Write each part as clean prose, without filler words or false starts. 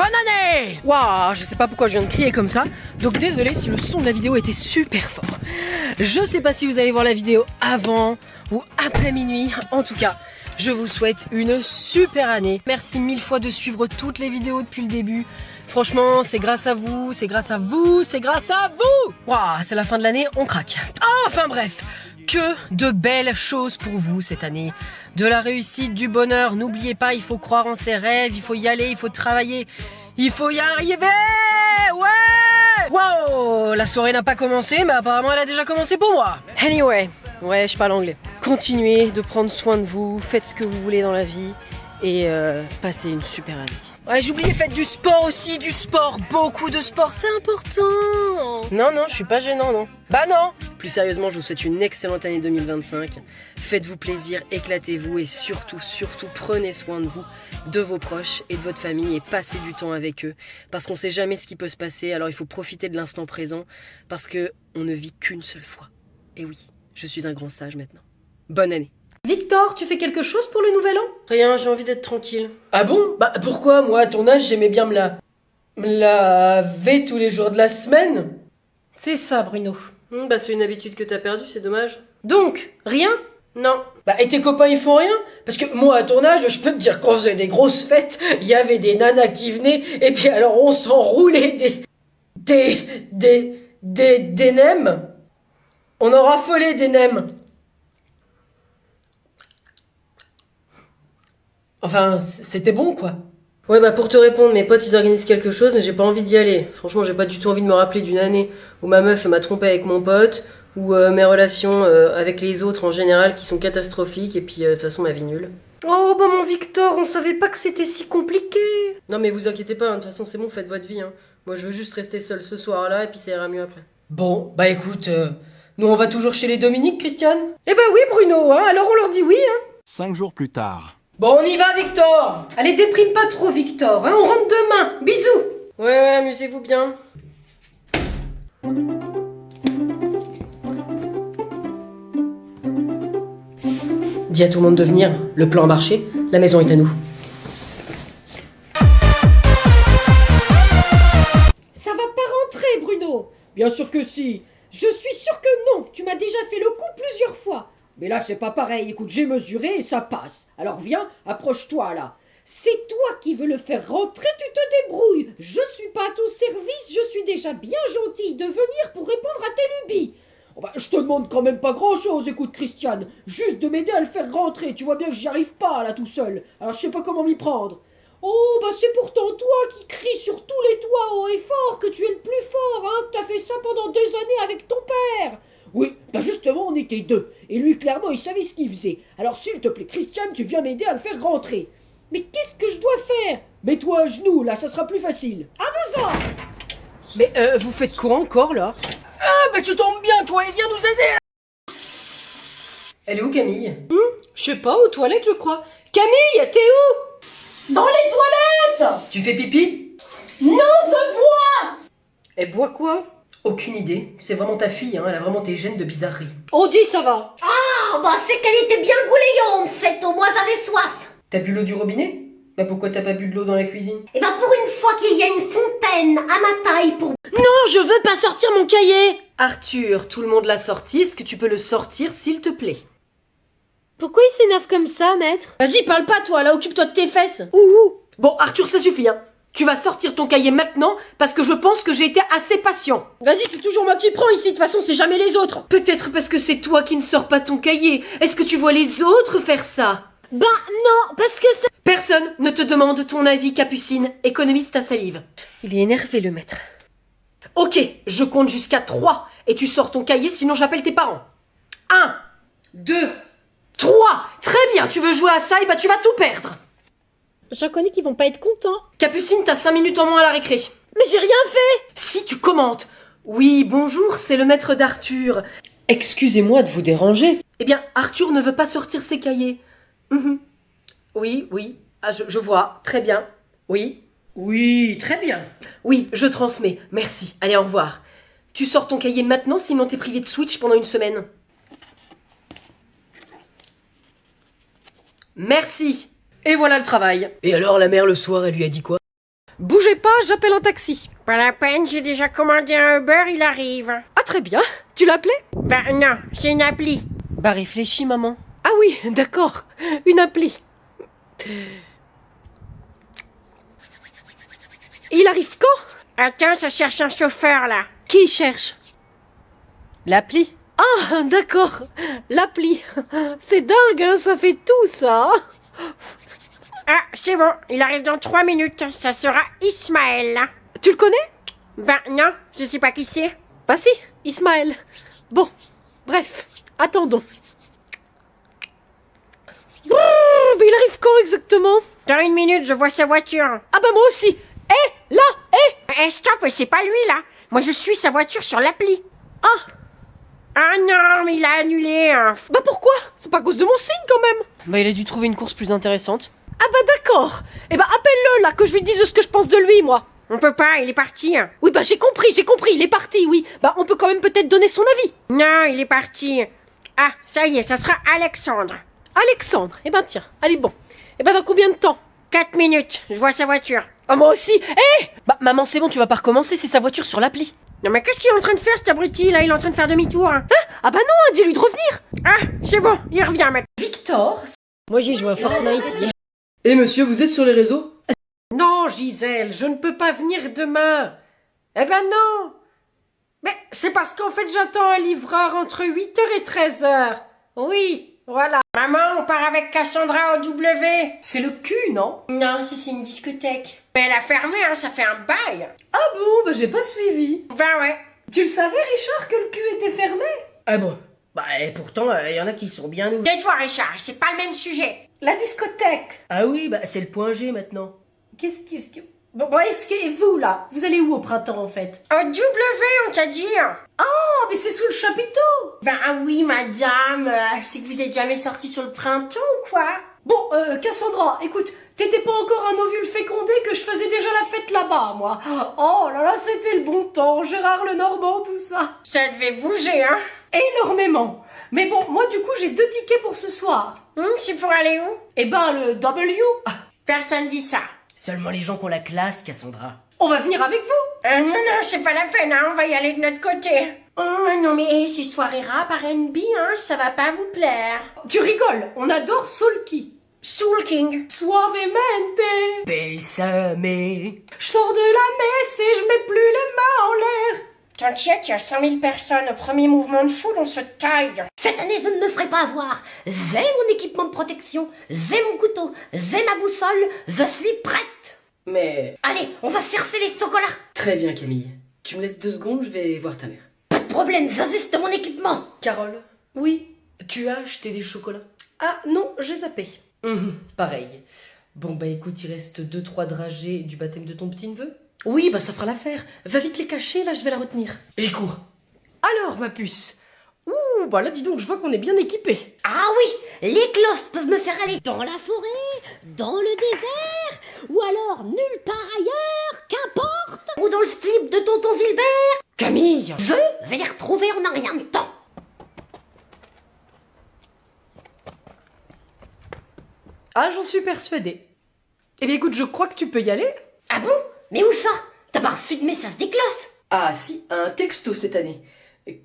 année! Waouh, je sais pas pourquoi je viens de crier comme ça, donc désolé si le son de la vidéo était super fort. Je sais pas si vous allez voir la vidéo avant ou après minuit, en tout cas, je vous souhaite une super année. Merci mille fois de suivre toutes les vidéos depuis le début. Franchement, c'est grâce à vous, c'est grâce à vous, c'est grâce à vous! Waouh, c'est la fin de l'année, on craque. Enfin bref, que de belles choses pour vous cette année. De la réussite, du bonheur, n'oubliez pas, il faut croire en ses rêves, il faut y aller, il faut travailler, il faut y arriver! Ouais! Wow! La soirée n'a pas commencé, mais apparemment elle a déjà commencé pour moi. Anyway, ouais, je parle anglais. Continuez de prendre soin de vous, faites ce que vous voulez dans la vie et passez une super année. Ouais, j'oubliais, faites du sport aussi, du sport, beaucoup de sport, c'est important. Non, je suis pas gênant, non. Bah non. Plus sérieusement, je vous souhaite une excellente année 2025. Faites-vous plaisir, éclatez-vous et surtout, prenez soin de vous, de vos proches et de votre famille et passez du temps avec eux. Parce qu'on sait jamais ce qui peut se passer, alors il faut profiter de l'instant présent parce que on ne vit qu'une seule fois. Et oui, je suis un grand sage maintenant. Bonne année. Victor, tu fais quelque chose pour le nouvel an? Rien, j'ai envie d'être tranquille. Ah bon? Bah pourquoi? Moi, à ton âge, j'aimais bien me laver tous les jours de la semaine. C'est ça, Bruno. Bah c'est une habitude que t'as perdue, c'est dommage. Donc, rien? Non. Bah et tes copains, ils font rien? Parce que moi, à ton âge, je peux te dire qu'on faisait des grosses fêtes, il y avait des nanas qui venaient, et puis alors on s'enroulait des nems. On en raffolait des nems. Enfin, c'était bon, quoi. Ouais, bah pour te répondre, mes potes, ils organisent quelque chose, mais j'ai pas envie d'y aller. Franchement, j'ai pas du tout envie de me rappeler d'une année où ma meuf m'a trompé avec mon pote, ou mes relations avec les autres en général qui sont catastrophiques, et puis de toute façon, ma vie nulle. Oh, bah mon Victor, on savait pas que c'était si compliqué. Non, mais vous inquiétez pas, hein, de toute façon, c'est bon, faites votre vie. Hein. Moi, je veux juste rester seul ce soir-là, et puis ça ira mieux après. Bon, bah écoute, nous on va toujours chez les Dominique, Christiane? Eh bah oui, Bruno, hein, alors on leur dit oui, hein. 5 jours plus tard. Bon, on y va, Victor! Allez, déprime pas trop, Victor, hein, on rentre demain. Bisous! Ouais, amusez-vous bien. Dis à tout le monde de venir, le plan a marché, la maison est à nous. Ça va pas rentrer, Bruno! Bien sûr que si! Je suis sûre que non! Tu m'as déjà fait le coup plusieurs fois! Mais là, c'est pas pareil. Écoute, j'ai mesuré et ça passe. Alors viens, approche-toi là. C'est toi qui veux le faire rentrer, tu te débrouilles. Je suis pas à ton service, je suis déjà bien gentille de venir pour répondre à tes lubies. Oh bah, je te demande quand même pas grand-chose, écoute Christiane. Juste de m'aider à le faire rentrer. Tu vois bien que j'y arrive pas là tout seul. Alors je sais pas comment m'y prendre. Oh, bah c'est pourtant toi qui cries sur tous les toits haut et fort que tu es le plus fort, hein, que t'as fait ça pendant des années avec ton père. Oui, bah justement, on était deux. Et lui, clairement, il savait ce qu'il faisait. Alors, s'il te plaît, Christiane, tu viens m'aider à le faire rentrer. Mais qu'est-ce que je dois faire? Mets-toi à genoux, là, ça sera plus facile. À vos ordres! Mais vous faites quoi encore, là? Ah, bah tu tombes bien, toi, et viens nous aider, là. Elle est où, Camille? Je sais pas, aux toilettes, je crois. Camille, t'es où? Dans les toilettes! Tu fais pipi? Non, je bois! Elle boit quoi? Aucune idée. C'est vraiment ta fille, hein. Elle a vraiment tes gènes de bizarrerie. Oh, dis, ça va. Ah, bah c'est qu'elle était bien goulayante, cette au moins j'avais soif. T'as bu l'eau du robinet? Bah pourquoi t'as pas bu de l'eau dans la cuisine? Et bah pour une fois qu'il y a une fontaine à ma taille pour... Non, je veux pas sortir mon cahier. Arthur, tout le monde l'a sorti. Est-ce que tu peux le sortir, s'il te plaît? Pourquoi il s'énerve comme ça, maître? Vas-y, parle pas, toi, là, occupe-toi de tes fesses. Ouh. Bon, Arthur, ça suffit, hein. Tu vas sortir ton cahier maintenant parce que je pense que j'ai été assez patient. Vas-y, c'est toujours moi qui prends ici, de toute façon, c'est jamais les autres. Peut-être parce que c'est toi qui ne sors pas ton cahier. Est-ce que tu vois les autres faire ça? Ben non, parce que ça... Personne ne te demande ton avis, Capucine. Économise ta salive. Il est énervé, le maître. Ok, je compte jusqu'à 3 et tu sors ton cahier, sinon j'appelle tes parents. 1, 2, 3. Très bien, tu veux jouer à ça, et bah tu vas tout perdre. J'en connais qui vont pas être contents. Capucine, t'as 5 minutes en moins à la récré. Mais j'ai rien fait. Si tu commentes. Oui, bonjour, c'est le maître d'Arthur. Excusez-moi de vous déranger. Eh bien, Arthur ne veut pas sortir ses cahiers. Oui. Ah, je vois. Très bien. Oui. Oui, très bien. Oui, je transmets. Merci. Allez, au revoir. Tu sors ton cahier maintenant, sinon t'es privé de Switch pendant une semaine. Merci. Et voilà le travail. Et alors, la mère, le soir, elle lui a dit quoi? Bougez pas, j'appelle un taxi. Pas la peine, j'ai déjà commandé un Uber, il arrive. Ah très bien, tu l'as appelé? Ben non, c'est une appli. Bah réfléchis maman. Ah oui, d'accord, une appli. Il arrive quand? Attends, ça cherche un chauffeur là. Qui cherche? L'appli? Ah d'accord, l'appli. C'est dingue, hein, ça fait tout ça. Ah, c'est bon, il arrive dans 3 minutes. Ça sera Ismaël. Tu le connais? Ben non, je sais pas qui c'est. Bah si, Ismaël. Bon, bref, attendons. Mais il arrive quand exactement? Dans 1 minute, je vois sa voiture. Ah bah moi aussi. Eh, là, Eh, stop, c'est pas lui là. Moi, je suis sa voiture sur l'appli. Ah, Ah non, mais il a annulé. bah pourquoi? C'est pas à cause de mon signe quand même. Bah il a dû trouver une course plus intéressante. Ah bah d'accord. Eh bah appelle-le là, que je lui dise ce que je pense de lui, moi. On peut pas, il est parti. Oui bah j'ai compris, il est parti, oui. Bah on peut quand même peut-être donner son avis. Non, il est parti. Ah, ça y est, ça sera Alexandre. Alexandre, eh ben tiens, allez bon. Eh ben dans combien de temps? 4 minutes, je vois sa voiture. Ah moi aussi. Bah maman c'est bon, tu vas pas recommencer, c'est sa voiture sur l'appli. Non mais qu'est-ce qu'il est en train de faire cet abruti là? Il est en train de faire demi-tour. Ah bah non, dis-lui de revenir. Ah, c'est bon, il revient maintenant. Victor. Moi j'ai joué à Fortnite hier. Eh monsieur, vous êtes sur les réseaux? Non, Gisèle, je ne peux pas venir demain. Eh ben non. Mais c'est parce qu'en fait j'attends un livreur entre 8h et 13h. Oui, voilà. Maman, on part avec Cassandra au W. C'est le cul, non? Non, c'est une discothèque. Mais elle a fermé, hein, ça fait un bail. Ah bon, bah j'ai pas suivi. Ben ouais. Tu le savais Richard que le cul était fermé? Ah bon? Bah et pourtant, il y en a qui sont bien nous. Tais-toi Richard, c'est pas le même sujet. La discothèque. Ah oui, bah c'est le point G maintenant. Qu'est-ce que... Bon, est-ce que... Et vous, là? Vous allez où au printemps, en fait? Au W, on t'a dit. Oh, mais c'est sous le chapiteau. Ben oui, madame, c'est que vous êtes jamais sorti sur le printemps ou quoi? Bon, Cassandra, écoute, t'étais pas encore un ovule fécondé que je faisais déjà la fête là-bas, moi. Oh là là, c'était le bon temps, Gérard Lenormand, tout ça. Ça devait bouger, hein? Énormément. Mais bon, moi, du coup, j'ai 2 tickets pour ce soir. C'est pour aller où? Eh ben, le W. Personne dit ça. Seulement les gens qui ont la classe, Cassandra. On va venir avec vous. Non, c'est pas la peine, hein, on va y aller de notre côté. Oh, non mais ces soirées rap R&B, hein, ça va pas vous plaire. Tu rigoles, on adore Soulky. Soul King. Suavemente. Bésame. Je sors de la messe et je mets plus les mains en l'air. T'inquiète, il y a 100 000 personnes. Au premier mouvement de foule, on se taille. Cette année, je ne me ferai pas avoir. J'ai mon équipement de protection, j'ai mon couteau, j'ai ma boussole, je suis prête. Mais... Allez, on va chercher les chocolats. Très bien Camille. Tu me laisses 2 secondes, je vais voir ta mère. Pas de problème, j'ajuste mon équipement. Carole, Oui. tu as acheté des chocolats? Ah non, j'ai zappé. Pareil. Bon bah écoute, il reste 2-3 dragées du baptême de ton petit-neveu. Oui, bah ça fera l'affaire. Va vite les cacher, là je vais la retenir. J'y cours. Alors, ma puce. Ouh, bah là dis donc, je vois qu'on est bien équipés. Ah oui, les cloches peuvent me faire aller dans la forêt, dans le désert, ou alors nulle part ailleurs, qu'importe, ou dans le slip de tonton Gilbert. Camille. Je vais les retrouver en un rien de temps. Ah, j'en suis persuadée. Eh bien écoute, je crois que tu peux y aller. Ah bon? Mais où ça? T'as pas reçu de message des cloches? Ah si, un texto cette année.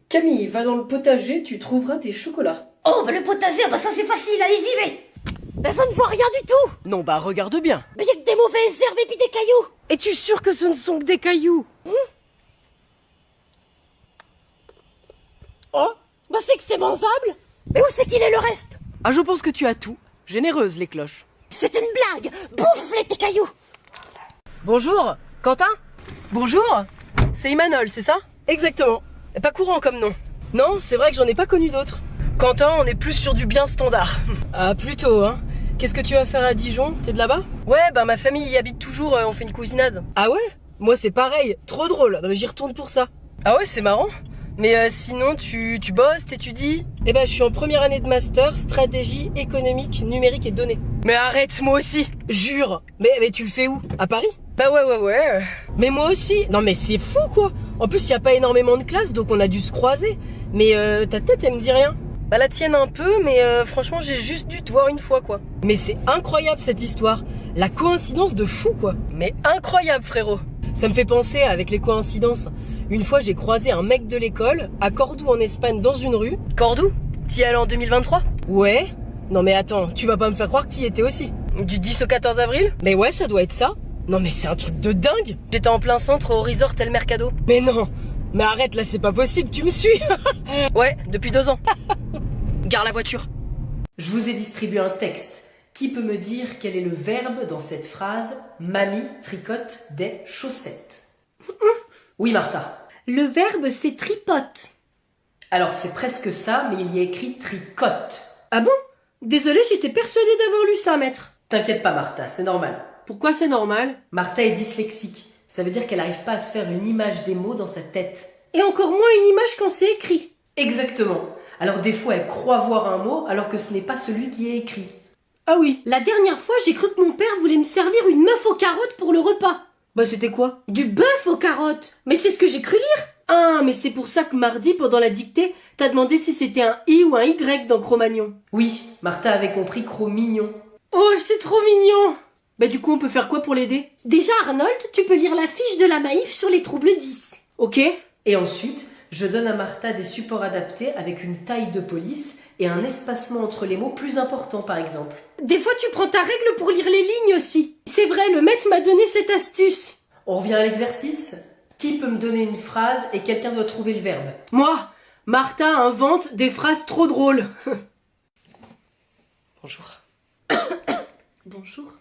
Camille, va dans le potager, tu trouveras tes chocolats. Oh, bah le potager, bah ça c'est facile, allez y vais. Bah ça ne voit rien du tout. Non, bah regarde bien. Bah y'a que des mauvaises herbes et puis des cailloux. Es-tu sûr que ce ne sont que des cailloux? Oh, bah c'est que c'est mangeable. Mais où c'est qu'il est le reste? Ah, je pense que tu as tout. Généreuse, les cloches. C'est une blague. Bouffe-les tes cailloux. Bonjour, Quentin? Bonjour, c'est Imanol, c'est ça? Exactement. Pas courant comme nom. Non, c'est vrai que j'en ai pas connu d'autres. Quentin, on est plus sur du bien standard. Ah, plutôt, hein. Qu'est-ce que tu vas faire à Dijon? T'es de là-bas? Ouais, bah ma famille y habite toujours, on fait une cousinade. Ah ouais? Moi c'est pareil, trop drôle. Non mais j'y retourne pour ça. Ah ouais, c'est marrant. Mais sinon, tu bosses, t'étudies? Eh ben, je suis en première année de master, stratégie économique, numérique et données. Mais arrête, moi aussi, jure. Mais tu le fais où? À Paris? Bah ouais. Mais moi aussi. Non mais c'est fou quoi. En plus, il y a pas énormément de classes, donc on a dû se croiser. Mais ta tête, elle me dit rien. Bah la tienne un peu, mais franchement j'ai juste dû te voir une fois quoi. Mais c'est incroyable cette histoire. La coïncidence de fou quoi. Mais incroyable frérot. Ça me fait penser avec les coïncidences. Une fois j'ai croisé un mec de l'école à Cordoue en Espagne dans une rue. Cordoue? T'y es allé en 2023? Ouais. Non mais attends, tu vas pas me faire croire que t'y étais aussi. Du 10 au 14 avril? Mais ouais, ça doit être ça. Non mais c'est un truc de dingue. J'étais en plein centre au resort El Mercado. Mais non. Mais arrête là, c'est pas possible, tu me suis. Ouais, depuis 2 ans. Gare la voiture. Je vous ai distribué un texte. Qui peut me dire quel est le verbe dans cette phrase « Mamie tricote des chaussettes » Oui, Martha. Le verbe c'est tripote. Alors, c'est presque ça, mais il y a écrit « tricote Ah bon? Désolée, j'étais persuadée d'avoir lu ça, maître. » T'inquiète pas, Martha, c'est normal. Pourquoi c'est normal? Martha est dyslexique. Ça veut dire qu'elle n'arrive pas à se faire une image des mots dans sa tête. Et encore moins une image quand c'est écrit. Exactement. Alors des fois, elle croit voir un mot alors que ce n'est pas celui qui est écrit. Ah oui. La dernière fois, j'ai cru que mon père voulait me servir une meuf aux carottes pour le repas. Bah c'était quoi? Du bœuf aux carottes. Mais c'est ce que j'ai cru lire. Ah, mais c'est pour ça que mardi, pendant la dictée, t'as demandé si c'était un I ou un Y dans Cro-Magnon. Oui, Martha avait compris Cro-Mignon. Oh, c'est trop mignon. Bah du coup, on peut faire quoi pour l'aider? Déjà, Arnold, tu peux lire la fiche de la Maïf sur les troubles 10. Ok. Et ensuite, je donne à Martha des supports adaptés avec une taille de police et un espacement entre les mots plus important, par exemple. Des fois, tu prends ta règle pour lire les lignes aussi. C'est vrai, le maître m'a donné cette astuce. On revient à l'exercice. Qui peut me donner une phrase et quelqu'un doit trouver le verbe? Moi, Martha invente des phrases trop drôles. Bonjour. Bonjour.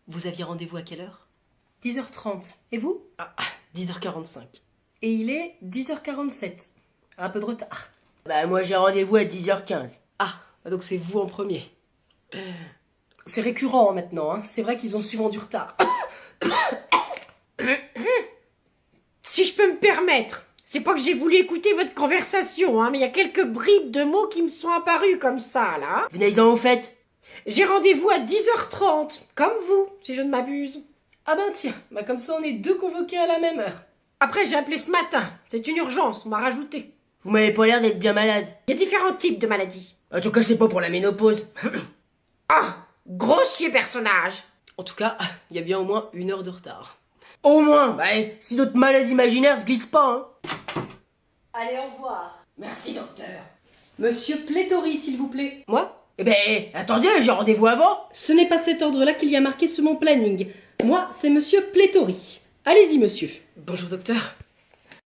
Vous aviez rendez-vous à quelle heure? 10h30. Et vous? 10h45. Et il est 10h47. Un peu de retard. Bah moi j'ai rendez-vous à 10h15. Ah, donc c'est vous en premier. C'est récurrent maintenant, hein. C'est vrai qu'ils ont souvent du retard. Si je peux me permettre, c'est pas que j'ai voulu écouter votre conversation, hein, mais il y a quelques bribes de mots qui me sont apparus comme ça, là. Venez-en au fait. J'ai rendez-vous à 10h30, comme vous, si je ne m'abuse. Ah ben tiens, bah comme ça on est 2 convoqués à la même heure. Après, j'ai appelé ce matin. C'est une urgence, on m'a rajouté. Vous m'avez pas l'air d'être bien malade. Il y a différents types de maladies. En tout cas c'est pas pour la ménopause. Ah, grossier personnage. En tout cas, il y a bien au moins 1 heure de retard. Au moins, bah, si d'autres malades imaginaires se glissent pas, hein. Allez, au revoir. Merci docteur. Monsieur Plétori, s'il vous plaît. Moi? Eh ben, attendez, j'ai rendez-vous avant. Ce n'est pas cet ordre-là qu'il y a marqué sur mon planning. Moi, c'est monsieur Plétori. Allez-y, monsieur. Bonjour docteur.